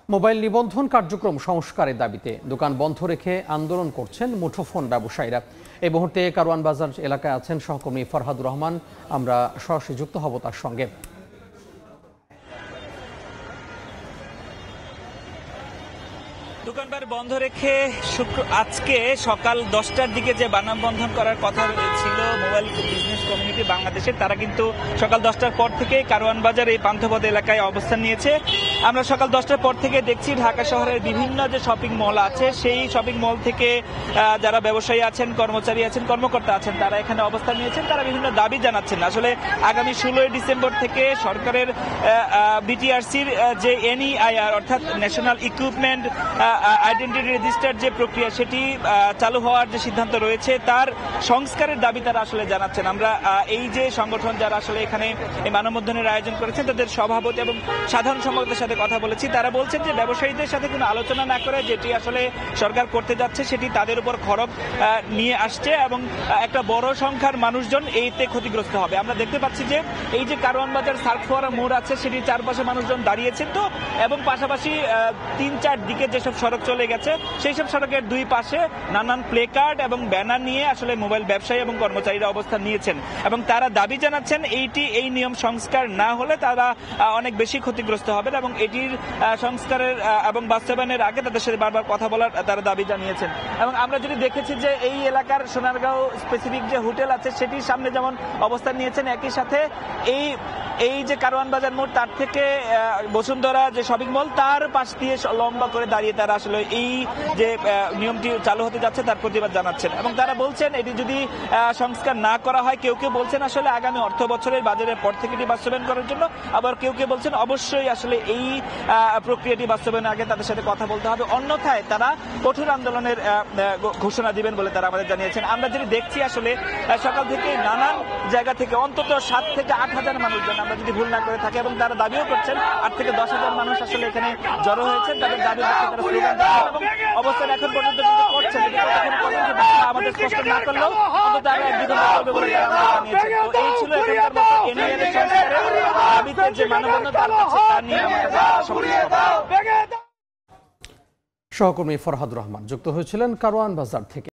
Mobile নিবন্ধন কার্যক্রম সংস্কারের দাবিতে দোকান বন্ধ রেখে আন্দোলন করছেন মুঠোফোন ব্যবসায়ীরা। এই মুহূর্তে কারওয়ান বাজার এলাকায় আছেন সহকর্মী ফরহাদুর রহমান। আমরা সরাসরি যুক্ত হব তার সঙ্গে। দোকানপাট বন্ধ রেখে আজকে সকাল 10টার দিকে যে মানববন্ধন করার কথা ছিল মোবাইল বিজনেস কমিউনিটি বাংলাদেশের, তারা কিন্তু সকাল 10টার পর থেকে কারওয়ান বাজার এই পান্থপথ এলাকায় অবস্থান নিয়েছে। আমরা সকাল 10টার পর থেকে দেখছি ঢাকা শহরের বিভিন্ন যে শপিং মল আছে সেই শপিং মল থেকে যারা ব্যবসায়ী আছেন, কর্মচারী আছেন, কর্মকর্তা আছেন, তারা এখানে অবস্থান নিয়েছেন। তারা বিভিন্ন দাবি জানাচ্ছেন। আসলে আগামী 16 ডিসেম্বর থেকে সরকারের বিটিআরসির যে NEIR অর্থাৎ ন্যাশনাল ইকুইপমেন্ট আইডেন্টিটি রেজিস্টার যে প্রক্রিয়া সেটি চালু হওয়ার যে সিদ্ধান্ত রয়েছে তার সংস্কারের দাবি তারা আসলে জানাচ্ছেন। আমরা এই যে সংগঠন যারা আসলে এখানে এই মানববন্ধনের আয়োজন করেছেন তাদের সভাপতি এবং সাধারণ সম্পাদকের সাথে কথা বলেছি। তারা বলছেন যে ব্যবসায়ীদের সাথে কোনো আলোচনা না করে যেটি আসলে সরকার করতে যাচ্ছে সেটি তাদের উপর খরচ নিয়ে আসছে এবং একটা বড় সংখ্যার মানুষজন এইতে ক্ষতিগ্রস্ত হবে। আমরা দেখতে পাচ্ছি যে এই যে কারওয়ান বাজার সার্ক ফোয়ারা মোড় আছে সেটির চারপাশে মানুষজন দাঁড়িয়েছেন তো, এবং পাশাপাশি 3-4 দিকে যেসব সড়ক চলে গেছে সেই সব সড়কের দুই পাশে নানান প্লেকার্ড এবং ব্যানার নিয়ে আসলে মোবাইল ব্যবসায়ী এবং কর্মচারীরা অবস্থান নিয়েছেন এবং তারা দাবি জানাচ্ছেন এই নিয়ম সংস্কার না হলে তারা অনেক বেশি ক্ষতিগ্রস্ত হবেন এবং এটির সংস্কারের এবং বাস্তবায়নের আগে তাদের সাথে বারবার কথা বলার তারা দাবি জানিয়েছেন। এবং আমরা যদি দেখেছি যে এই এলাকার সোনারগাঁও স্পেসিফিক যে হোটেল আছে সেটির সামনে যেমন অবস্থান নিয়েছেন, একই সাথে এই যে কারওয়ান বাজার মোড় তার থেকে বসুন্ধরা যে শপিং মল তার পাশ দিয়ে লম্বা করে দাঁড়িয়ে তারা আসলে এই যে নিয়মটি চালু হতে যাচ্ছে তার প্রতিবাদ জানাচ্ছেন এবং তারা বলছেন এটি যদি সংস্কার না করা হয়, কেউ কেউ বলছেন আসলে আগামী অর্থ বছরের বাজারের পর থেকে এটি বাস্তবায়ন করার জন্য, আবার কেউ কেউ বলছেন অবশ্যই আসলে এই প্রক্রিয়াটি বাস্তবায়নের আগে তাদের সাথে কথা বলতে হবে, অন্যথায় তারা কঠোর আন্দোলনের ঘোষণা দিবেন বলে তারা আমাদের জানিয়েছেন। আমরা যদি দেখছি আসলে সকাল থেকে নানান জায়গা থেকে অন্তত 7 থেকে 8 হাজার মানুষজন, আমরা যদি ভুল না করে থাকি, এবং তারা দাবিও করছেন 8 থেকে 10 হাজার মানুষ আসলে এখানে জড়ো হয়েছেন। তাদের দাবি হচ্ছে তারা স্লোগান দিচ্ছেন এবং অবস্থান এখন পর্যন্ত কিন্তু করছেন। আমাদের স্পষ্ট না করলেও অন্তত আগে একদিকে করবে বলে জানিয়েছেন। তো এই ছিল এখানকার মতো NEIR সংস্কারের দাবিতে যে মানববন্ধন তার নিয়ে সহকর্মী ফরহাদুর রহমান যুক্ত হয়েছিলেন কারওয়ান বাজার থেকে।